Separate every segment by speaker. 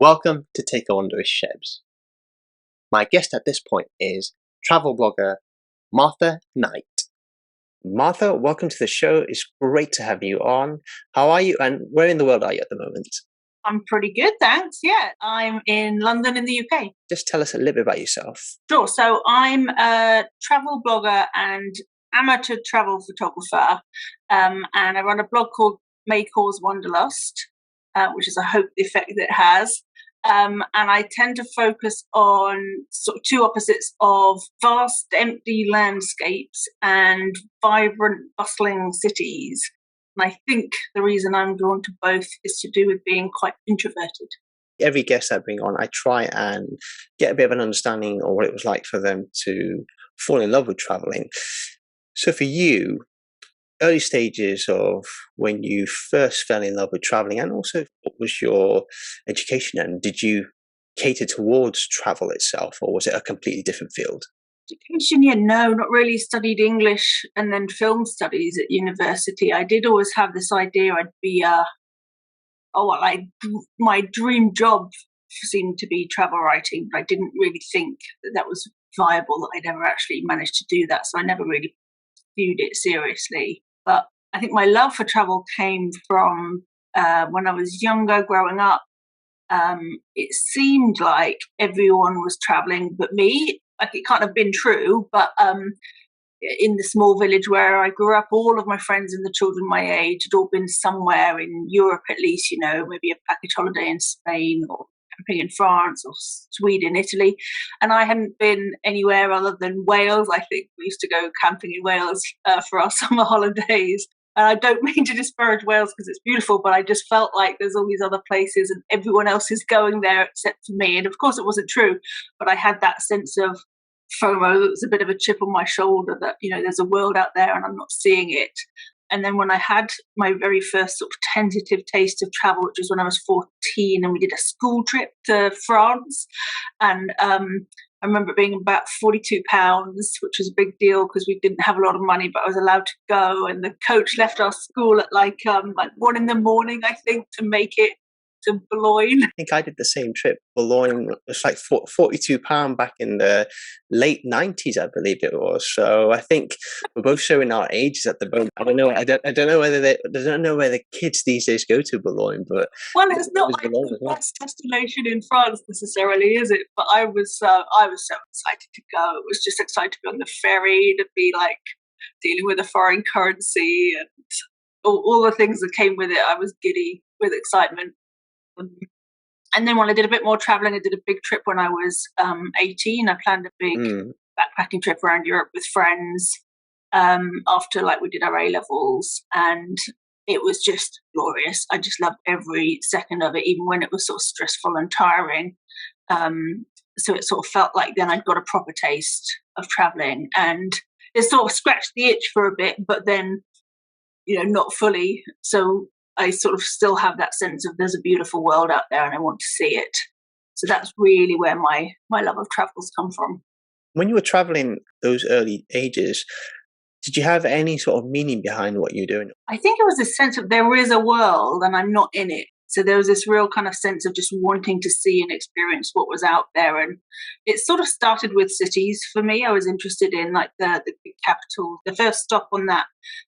Speaker 1: Welcome to Take a Wander with Shebs. My guest at this point is travel blogger Martha Knight. Martha, welcome to the show. It's great to have you on. How are you and where in the world are you at the moment?
Speaker 2: I'm pretty good, thanks. Yeah, I'm in London in the UK.
Speaker 1: Just tell us a little bit about yourself.
Speaker 2: Sure. So I'm a travel blogger and amateur travel photographer, and I run a blog called May Cause Wanderlust, which is, I hope, the effect that it has. And I tend to focus on sort of two opposites of vast, empty landscapes and vibrant, bustling cities. And I think the reason I'm drawn to both is to do with being quite introverted.
Speaker 1: Every guest I bring on, I try and get a bit of an understanding of what it was like for them to fall in love with traveling. So for you, early stages of when you first fell in love with traveling, and also what was your education, and did you cater towards travel itself, or was it a completely different field?
Speaker 2: Education, yeah, no, not really. Studied English and then film studies at university. I did always have this idea I'd be my dream job seemed to be travel writing, but I didn't really think that was viable, that I'd ever actually managed to do that. So I never really viewed it seriously. But I think my love for travel came from when I was younger, growing up. It seemed like everyone was traveling but me. Like, it can't have been true, but in the small village where I grew up, all of my friends and the children my age had all been somewhere in Europe, at least, maybe a package holiday in Spain or camping in France or Sweden, Italy. And I hadn't been anywhere other than Wales. I think we used to go camping in Wales for our summer holidays. And I don't mean to disparage Wales because it's beautiful, but I just felt like there's all these other places and everyone else is going there except for me. And of course it wasn't true, but I had that sense of FOMO that was a bit of a chip on my shoulder that, there's a world out there and I'm not seeing it. And then when I had my very first sort of tentative taste of travel, which was when I was 14, and we did a school trip to France. And I remember it being about £42, which was a big deal because we didn't have a lot of money, but I was allowed to go. And the coach left our school at like 1 a.m, I think, to make it to Boulogne.
Speaker 1: I think I did the same trip. Boulogne was like £42 back in the late 90s, I believe it was. So I think we're both showing our ages at the moment. I don't know. I don't know whether I don't know where the kids these days go to Boulogne, but
Speaker 2: it's not like the best destination in France necessarily, is it? But I was so excited to go. It was just excited to be on the ferry, to be like dealing with a foreign currency and all the things that came with it. I was giddy with excitement. And then when I did a bit more traveling, I did a big trip when I was 18. I planned a big backpacking trip around Europe with friends after we did our A-levels, and it was just glorious. I just loved every second of it, even when it was sort of stressful and tiring. So it sort of felt like then I'd got a proper taste of traveling, and it sort of scratched the itch for a bit, but then not fully. So I sort of still have that sense of there's a beautiful world out there and I want to see it. So that's really where my love of travel's come from.
Speaker 1: When you were traveling those early ages, did you have any sort of meaning behind what you're doing?
Speaker 2: I think it was a sense of there is a world and I'm not in it. So there was this real kind of sense of just wanting to see and experience what was out there. And it sort of started with cities for me. I was interested in the big capitals. The first stop on that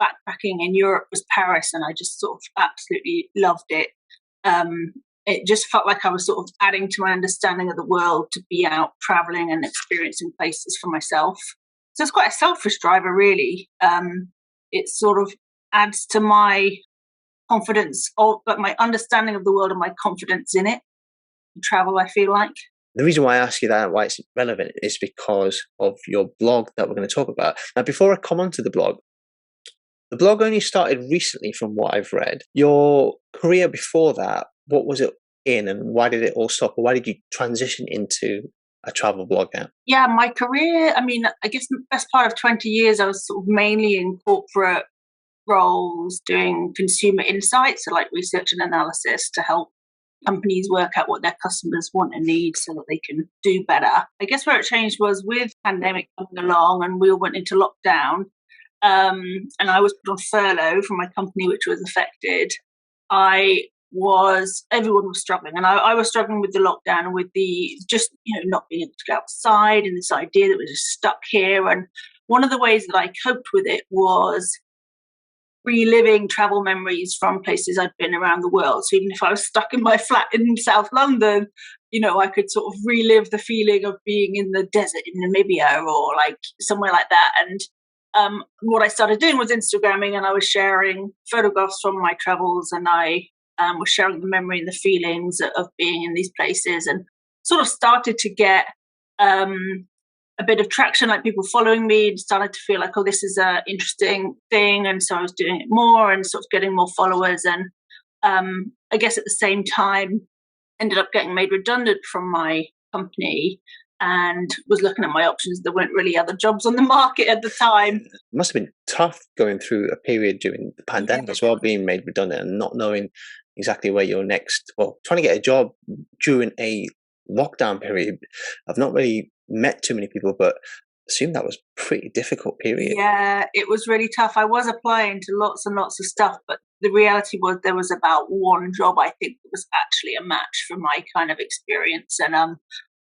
Speaker 2: backpacking in Europe was Paris, and I just sort of absolutely loved it. It just felt like I was sort of adding to my understanding of the world to be out traveling and experiencing places for myself. So it's quite a selfish driver, really. It sort of adds to my confidence, but my understanding of the world and my confidence in it. Travel, I feel like.
Speaker 1: The reason why I ask you that, why it's relevant, is because of your blog that we're going to talk about. Now, before I come on to the blog only started recently from what I've read. Your career before that, what was it in and why did it all stop? Or why did you transition into a travel blogger?
Speaker 2: Yeah, my career, I guess the best part of 20 years, I was sort of mainly in corporate roles doing consumer insights, so like research and analysis to help companies work out what their customers want and need so that they can do better. I guess where it changed was with pandemic coming along and we all went into lockdown, and I was put on furlough from my company, which was affected. I was everyone was struggling, and I was struggling with the lockdown and with the just not being able to go outside, and this idea that we're just stuck here. And one of the ways that I coped with it was reliving travel memories from places I'd been around the world. So even if I was stuck in my flat in South London, I could sort of relive the feeling of being in the desert in Namibia or like somewhere like that. And what I started doing was Instagramming, and I was sharing photographs from my travels, and I was sharing the memory and the feelings of being in these places, and sort of started to get a bit of traction, like people following me, and started to feel like, oh, this is an interesting thing. And so I was doing it more and sort of getting more followers. And I guess at the same time, ended up getting made redundant from my company and was looking at my options. There weren't really other jobs on the market at the time.
Speaker 1: It must have been tough going through a period during the pandemic as well, being made redundant and not knowing exactly where you're next. Well, trying to get a job during a lockdown period. I've not really met too many people, but assume that was a pretty difficult period.
Speaker 2: Yeah, it was really tough. I was applying to lots and lots of stuff, but the reality was there was about one job I think that was actually a match for my kind of experience, and I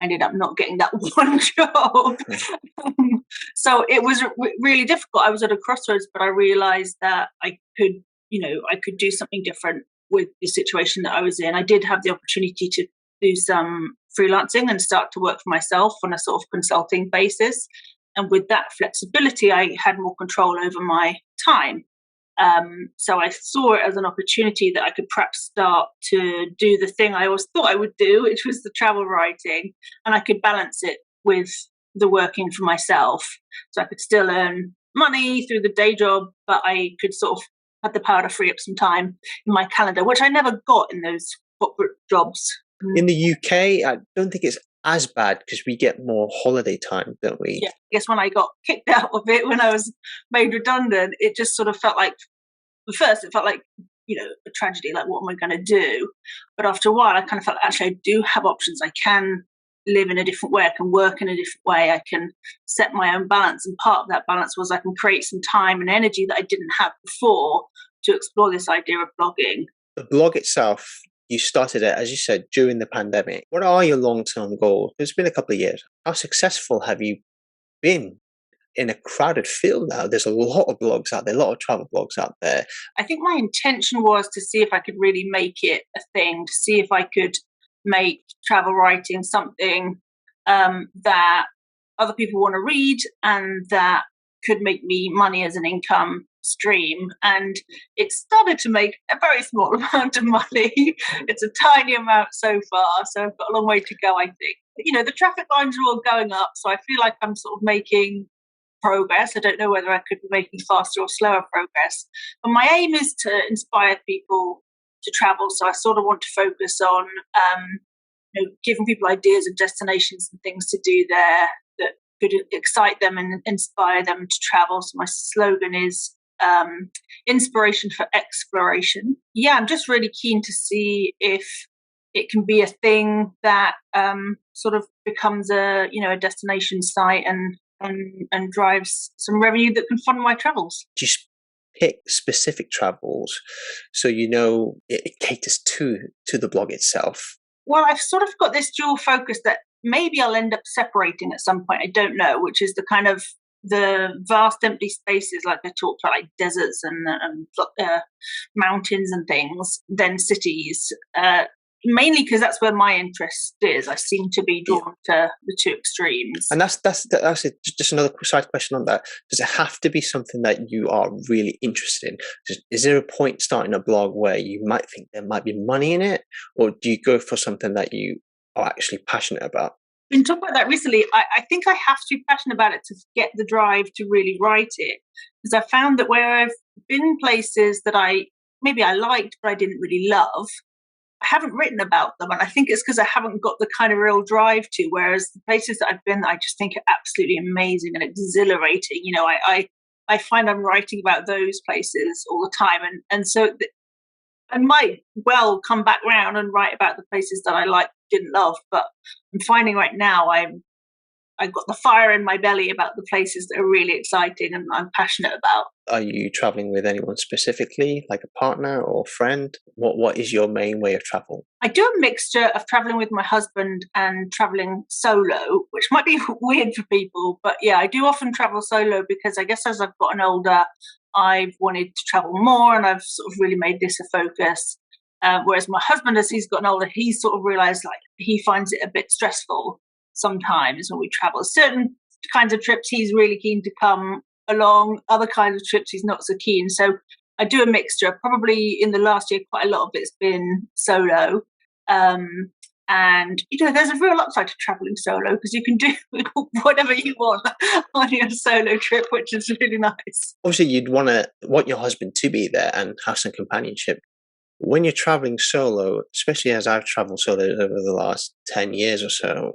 Speaker 2: ended up not getting that one job. So it was really difficult. I was at a crossroads, but I realized that I could do something different with the situation that I was in. I did have the opportunity to do some freelancing and start to work for myself on a sort of consulting basis. And with that flexibility, I had more control over my time. So I saw it as an opportunity that I could perhaps start to do the thing I always thought I would do, which was the travel writing, and I could balance it with the working for myself. So I could still earn money through the day job, but I could sort of have the power to free up some time in my calendar, which I never got in those corporate jobs.
Speaker 1: In the UK, I don't think it's as bad because we get more holiday time, don't we?
Speaker 2: Yeah, I guess when I got kicked out of it, when I was made redundant, it just sort of felt like, at first it felt like, a tragedy, like what am I going to do? But after a while, I kind of felt actually I do have options. I can live in a different way. I can work in a different way. I can set my own balance. And part of that balance was I can create some time and energy that I didn't have before to explore this idea of blogging.
Speaker 1: The blog itself, you started it, as you said, during the pandemic. What are your long-term goals? It's been a couple of years. How successful have you been in a crowded field now? There's a lot of blogs out there, a lot of travel blogs out there.
Speaker 2: I think my intention was to see if I could really make it a thing, to see if I could make travel writing something that other people want to read and that could make me money as an income stream. And it started to make a very small amount of money. It's a tiny amount so far, so I've got a long way to go, I think. The traffic lines are all going up, so I feel like I'm sort of making progress. I don't know whether I could be making faster or slower progress, but my aim is to inspire people to travel. So I sort of want to focus on giving people ideas of destinations and things to do there that could excite them and inspire them to travel. So my slogan is inspiration for exploration. Yeah, I'm just really keen to see if it can be a thing that sort of becomes a destination site and drives some revenue that can fund my travels.
Speaker 1: Just pick specific travels so it caters to the blog itself.
Speaker 2: Well, I've sort of got this dual focus that maybe I'll end up separating at some point. I don't know, which is the kind of the vast empty spaces, like I talked about, like deserts and mountains and things, then cities. Mainly because that's where my interest is. I seem to be drawn to the two extremes.
Speaker 1: And that's just another side question on that. Does it have to be something that you are really interested in? Is there a point starting a blog where you might think there might be money in it, or do you go for something that you are actually passionate about?
Speaker 2: I've been talking about that recently. I think I have to be passionate about it to get the drive to really write it, because I found that where I've been places that I liked but I didn't really love, I haven't written about them, and I think it's because I haven't got the kind of real drive to. Whereas the places that I've been, that I just think are absolutely amazing and exhilarating. I find I'm writing about those places all the time, and so I might well come back round and write about the places that I didn't love. But I'm finding right now I'm I've got the fire in my belly about the places that are really exciting and I'm passionate about.
Speaker 1: Are you traveling with anyone specifically, like a partner or friend? What is your main way of travel?
Speaker 2: I do a mixture of traveling with my husband and traveling solo, which might be weird for people, but yeah, I do often travel solo because I guess as I've gotten older, I've wanted to travel more and I've sort of really made this a focus. Whereas my husband, as he's gotten older, he's sort of realized like he finds it a bit stressful sometimes when we travel. Certain kinds of trips he's really keen to come along, other kinds of trips he's not so keen. So I do a mixture. Probably in the last year, quite a lot of it's been solo. Um, and there's a real upside to traveling solo because you can do whatever you want on your solo trip, which is really nice.
Speaker 1: Obviously, you'd want your husband to be there and have some companionship. When you're traveling solo, especially as I've traveled solo over the last 10 years or so,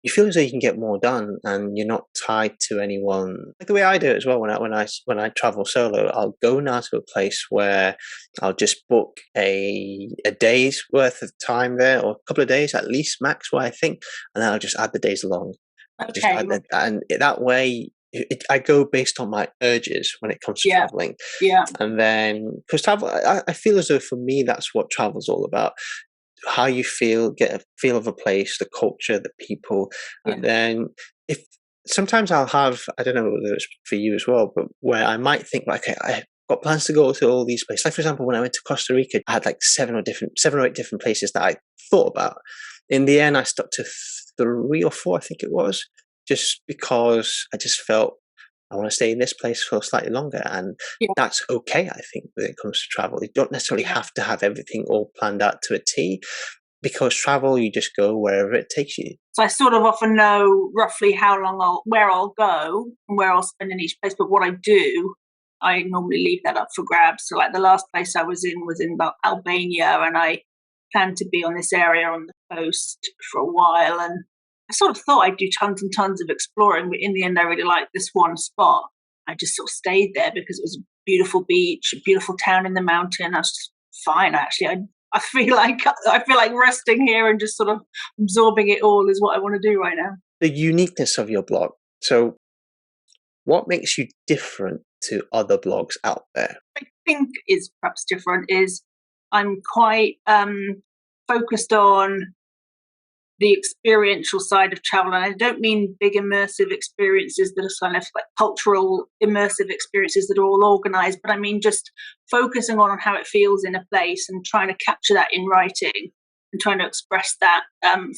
Speaker 1: you feel as though you can get more done and you're not tied to anyone. Like the way I do it as well, when I travel solo, I'll go now to a place where I'll just book a day's worth of time there, or a couple of days at least max, where I think, and then I'll just add the days along.
Speaker 2: Okay.
Speaker 1: And that way, I go based on my urges when it comes to
Speaker 2: Yeah.
Speaker 1: traveling.
Speaker 2: Yeah.
Speaker 1: And then, because travel, I feel as though for me, that's what travel's all about. How you feel, get a feel of a place, the culture, the people.
Speaker 2: Yeah.
Speaker 1: And then if sometimes I'll have, I don't know whether it's for you as well, but where I might think, like, okay, I've got plans to go to all these places. Like, for example, when I went to Costa Rica, I had like 7 or 8 different places that I thought about. In the end, I stuck to 3 or 4, I think it was, just because I just felt I want to stay in this place for slightly longer. And
Speaker 2: Yeah.
Speaker 1: that's okay, I think, when it comes to travel. You don't necessarily have to have everything all planned out to a T, because travel, you just go wherever it takes you.
Speaker 2: So I sort of often know roughly where I'll go and where I'll spend in each place. But what I do, I normally leave that up for grabs. So like the last place I was in Albania, and I planned to be on this area on the coast for a while. And I sort of thought I'd do tons and tons of exploring, but in the end, I really liked this one spot. I just sort of stayed there because it was a beautiful beach, a beautiful town in the mountain. I was just fine, actually. I feel like resting here and just sort of absorbing it all is what I want to do right now.
Speaker 1: The uniqueness of your blog. So, what makes you different to other blogs out there?
Speaker 2: I think is perhaps different is I'm quite focused on the experiential side of travel. And I don't mean big immersive experiences that are kind of like cultural immersive experiences that are all organized, but I mean just focusing on how it feels in a place and trying to capture that in writing and trying to express that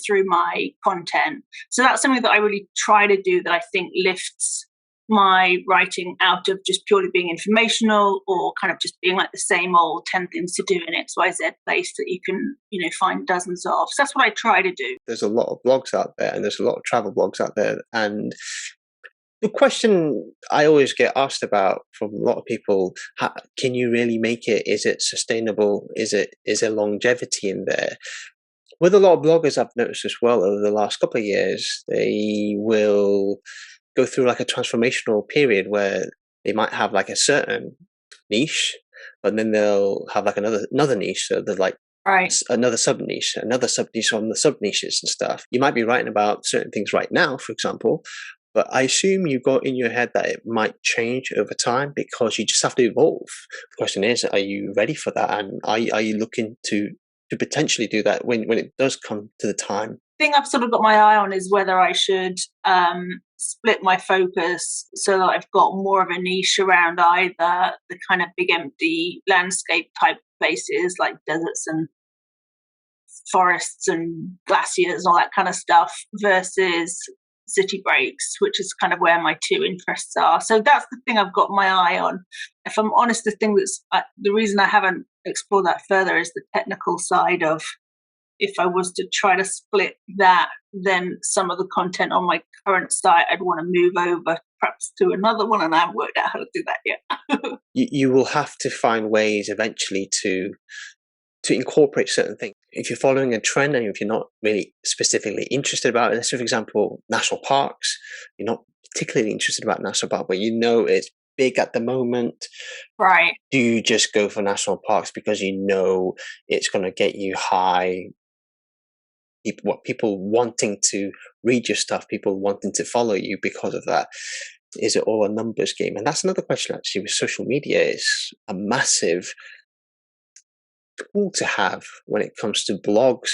Speaker 2: through my content. So that's something that I really try to do that I think lifts my writing out of just purely being informational or kind of just being like the same old 10 things to do in XYZ place that you can, find dozens of. So that's what I try to do.
Speaker 1: There's a lot of blogs out there, and there's a lot of travel blogs out there. And the question I always get asked about from a lot of people, can you really make it? Is it sustainable? Is there longevity in there? With a lot of bloggers, I've noticed as well over the last couple of years, they will go through like a transformational period where they might have like a certain niche, but then they'll have like another niche. So there's like another sub niche on the sub niches and stuff. You might be writing about certain things right now, for example, but I assume you got in your head that it might change over time because you just have to evolve. The question is, are you ready for that? And are you looking to potentially do that when it does come to the time?
Speaker 2: The thing I've sort of got my eye on is whether I should split my focus so that I've got more of a niche around either the kind of big empty landscape type places like deserts and forests and glaciers and all that kind of stuff versus city breaks, which is kind of where my two interests are. So that's the thing I've got my eye on. If I'm honest, the reason I haven't explored that further is the technical side of, if I was to try to split that, then some of the content on my current site, I'd want to move over perhaps to another one, and I haven't worked out how to do that yet.
Speaker 1: You will have to find ways eventually to incorporate certain things. If you're following a trend and if you're not really specifically interested about it, let's say, for example, national parks, you're not particularly interested about national park, but it's big at the moment.
Speaker 2: Right.
Speaker 1: Do you just go for national parks because it's going to get you high People wanting to read your stuff, people wanting to follow you because of that? Is it all a numbers game? And that's another question actually with social media. It's a massive tool to have when it comes to blogs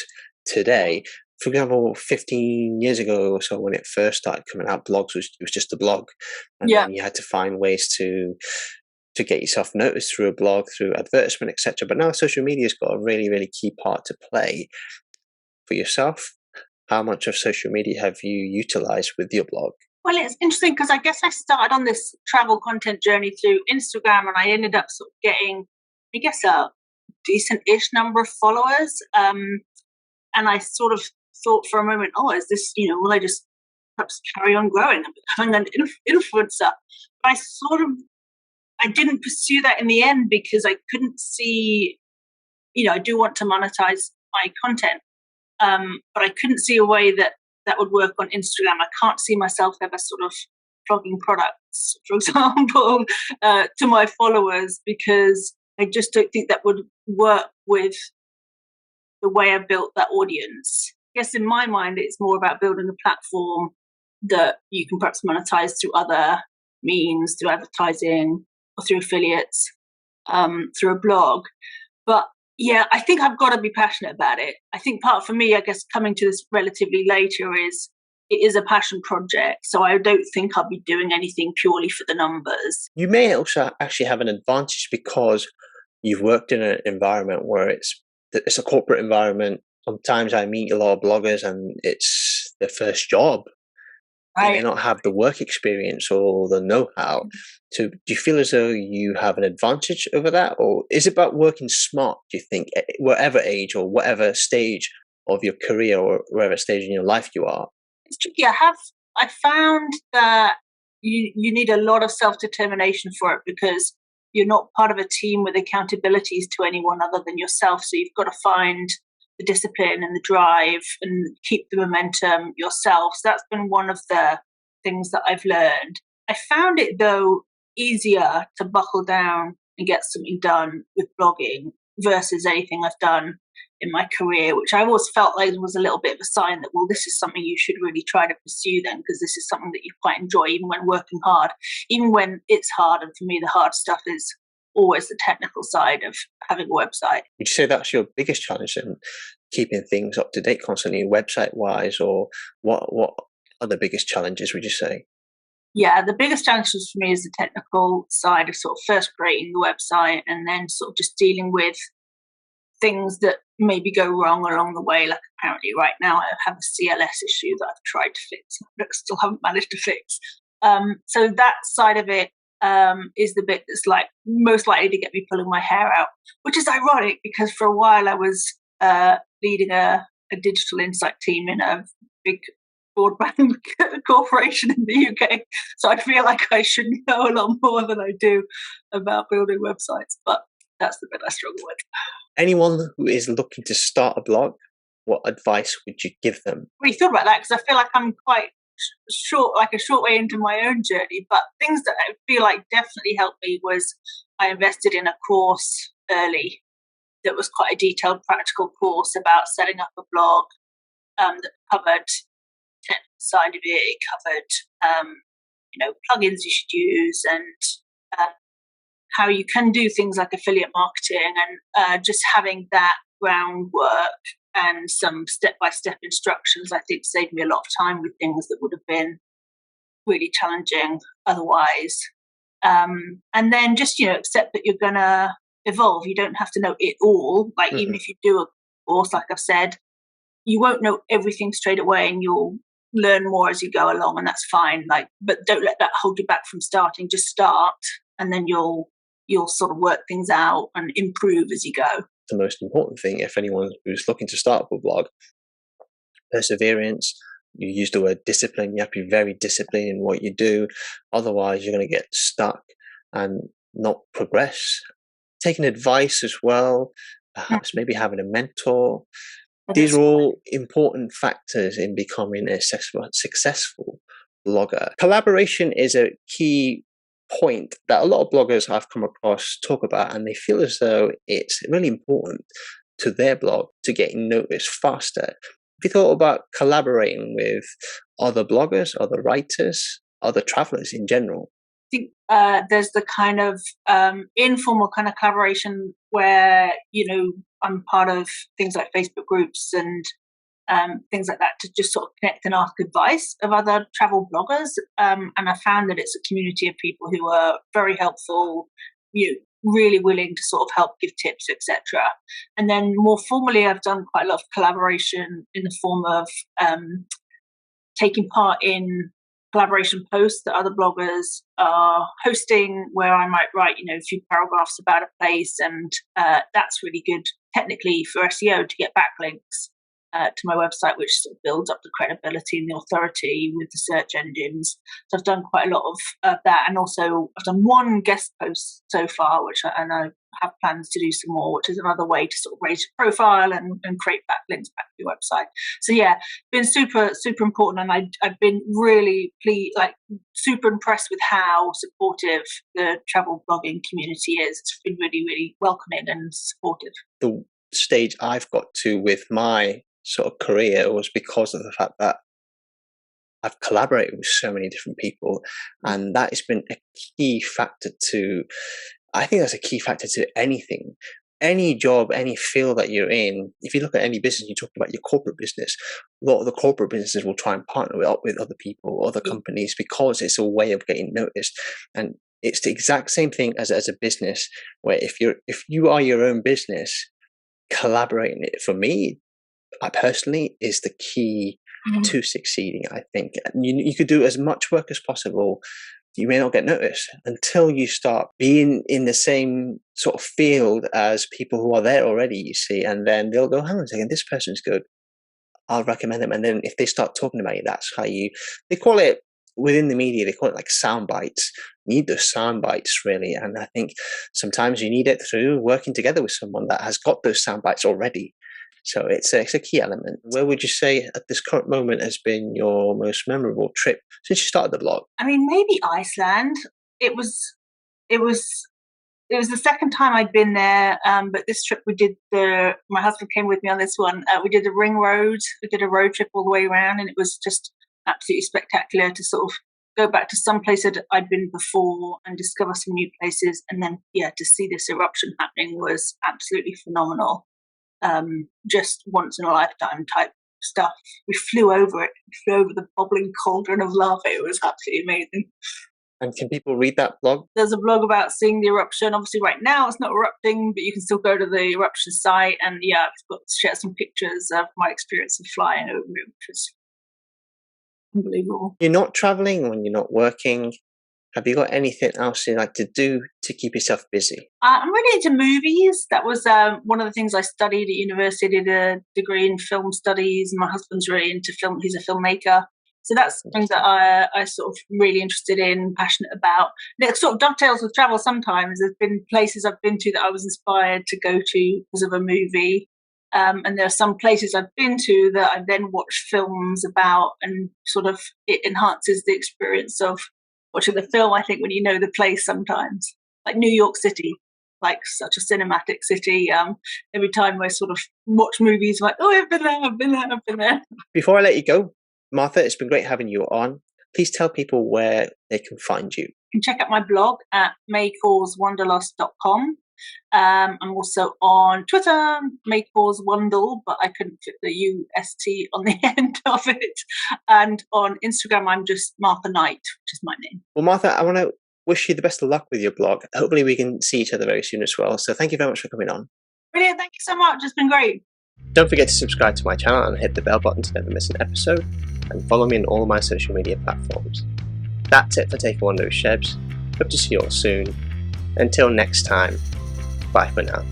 Speaker 1: today. For example, 15 years ago or so, when it first started coming out, blogs was just a blog, and then you had to find ways to get yourself noticed through a blog, through advertisement, etc. But now social media's got a really, really key part to play for yourself. How much of social media have you utilized with your blog?
Speaker 2: Well, it's interesting because I guess I started on this travel content journey through Instagram, and I ended up sort of getting, I guess, a decent-ish number of followers. And I sort of thought for a moment, oh, is this, will I just perhaps carry on growing and becoming an influencer? But I didn't pursue that in the end because I couldn't see, I do want to monetize my content, but I couldn't see a way that would work on Instagram. I can't see myself ever sort of flogging products, for example, to my followers, because I just don't think that would work with the way I built that audience. I guess in my mind, it's more about building a platform that you can perhaps monetize through other means, through advertising or through affiliates, through a blog. But yeah, I think I've got to be passionate about it. I think part for me, I guess, coming to this relatively later is it is a passion project. So I don't think I'll be doing anything purely for the numbers.
Speaker 1: You may also actually have an advantage because you've worked in an environment where it's a corporate environment. Sometimes I meet a lot of bloggers and it's their first job. Right. They may not have the work experience or the know-how. So do you feel as though you have an advantage over that? Or is it about working smart, do you think, whatever age or whatever stage of your career or whatever stage in your life you are?
Speaker 2: It's tricky. I found that you need a lot of self-determination for it because you're not part of a team with accountabilities to anyone other than yourself. So you've got to find the discipline and the drive and keep the momentum yourself. So that's been one of the things that I've learned. I found it, though, easier to buckle down and get something done with blogging versus anything I've done in my career, which I always felt like was a little bit of a sign that, well, this is something you should really try to pursue then, because this is something that you quite enjoy, even when working hard, even when it's hard. And for me, the hard stuff is always the technical side of having a website.
Speaker 1: Would you say that's your biggest challenge in keeping things up to date constantly, website wise, or what are the biggest challenges, would you say?
Speaker 2: Yeah, the biggest challenges for me is the technical side of sort of first creating the website and then sort of just dealing with things that maybe go wrong along the way. Like apparently right now I have a CLS issue that I've tried to fix, but still haven't managed to fix. So that side of it is the bit that's like most likely to get me pulling my hair out, which is ironic because for a while I was leading a digital insight team in a big broadband corporation in the UK. So I feel like I should know a lot more than I do about building websites, but that's the bit I struggle with.
Speaker 1: Anyone who is looking to start a blog, what advice would you give them?
Speaker 2: We thought about that because I feel like I'm quite short way into my own journey, but things that I feel like definitely helped me was I invested in a course early that was quite a detailed practical course about setting up a blog that covered the technical side of it. It covered plugins you should use and how you can do things like affiliate marketing, and just having that groundwork and some step-by-step instructions, I think, saved me a lot of time with things that would have been really challenging otherwise. And then just, accept that you're going to evolve. You don't have to know it all. Like, even if you do a course, like I've said, you won't know everything straight away and you'll learn more as you go along, and that's fine. But don't let that hold you back from starting. Just start, and then you'll sort of work things out and improve as you go.
Speaker 1: The most important thing, if anyone who's looking to start up a blog, perseverance. You use the word discipline. You have to be very disciplined in what you do. Otherwise, you're going to get stuck and not progress. Taking advice as well, perhaps maybe having a mentor. These are all important factors in becoming a successful blogger. Collaboration is a key point that a lot of bloggers I've come across talk about, and they feel as though it's really important to their blog to get noticed faster. you thought about collaborating with other bloggers, other writers, other travelers in general?
Speaker 2: I think there's the kind of informal kind of collaboration where, I'm part of things like Facebook groups and things like that to just sort of connect and ask advice of other travel bloggers. And I found that it's a community of people who are very helpful, really willing to sort of help give tips, etc. And then more formally, I've done quite a lot of collaboration in the form of taking part in collaboration posts that other bloggers are hosting, where I might write, a few paragraphs about a place, and that's really good technically for SEO to get backlinks to my website, which sort of builds up the credibility and the authority with the search engines. So I've done quite a lot of that, and also I've done one guest post so far, which I know have plans to do some more, which is another way to sort of raise your profile and create backlinks back to your website. So yeah, been super important, and I've been really super impressed with how supportive the travel blogging community is. It's been really, really welcoming and supportive.
Speaker 1: The stage I've got to with my sort of career was because of the fact that I've collaborated with so many different people, and that has been a key factor I think that's a key factor to anything, any job, any field that you're in. If you look at any business, you talk about your corporate business, a lot of the corporate businesses will try and partner with other people, other companies, because it's a way of getting noticed. And it's the exact same thing as a business, where if you are your own business, collaborating it, for me, I personally, is the key to succeeding. I think you could do as much work as possible. You may not get noticed until you start being in the same sort of field as people who are there already, you see, and then they'll go, hang on a second, this person's good, I'll recommend them. And then if they start talking about you, that's how they call it within the media, they call it like sound bites. You need those sound bites, really. And I think sometimes you need it through working together with someone that has got those sound bites already. So it's a key element. Where would you say at this current moment has been your most memorable trip since you started the blog?
Speaker 2: I mean, maybe Iceland. It was the second time I'd been there, but this trip my husband came with me on this one. We did the ring road. We did a road trip all the way around, and it was just absolutely spectacular to sort of go back to some place that I'd been before and discover some new places. And then, to see this eruption happening was absolutely phenomenal. Just once in a lifetime type stuff. We flew over the bubbling cauldron of lava. It was absolutely amazing.
Speaker 1: And can people read that blog?
Speaker 2: There's a blog about seeing the eruption. Obviously right now it's not erupting, but you can still go to the eruption site, and I've got to share some pictures of my experience of flying over it, which was unbelievable.
Speaker 1: You're not traveling when you're not working. Have you got anything else you like to do to keep yourself busy?
Speaker 2: I'm really into movies. That was one of the things I studied at university. I did a degree in film studies. My husband's really into film. He's a filmmaker. So that's something that I sort of really interested in, passionate about. And it sort of dovetails with travel sometimes. There's been places I've been to that I was inspired to go to because of a movie. And there are some places I've been to that I've then watched films about, and sort of it enhances the experience of watching the film, I think, when you know the place sometimes. Like New York City, like such a cinematic city. Every time I sort of watch movies, I'm like, oh, I've been there.
Speaker 1: Before I let you go, Martha, it's been great having you on. Please tell people where they can find you.
Speaker 2: You can check out my blog at maycausewanderlust.com. I'm also on Twitter, May Cause Wandel, but I couldn't fit the UST on the end of it. And on Instagram, I'm just Martha Knight, which is my name.
Speaker 1: Well, Martha, I want to wish you the best of luck with your blog. Hopefully we can see each other very soon as well. So thank you very much for coming on.
Speaker 2: Brilliant. Thank you so much. It's been great.
Speaker 1: Don't forget to subscribe to my channel and hit the bell button to never miss an episode. And follow me on all my social media platforms. That's it for Take a Wander with Shebs. Hope to see you all soon. Until next time, bye for now.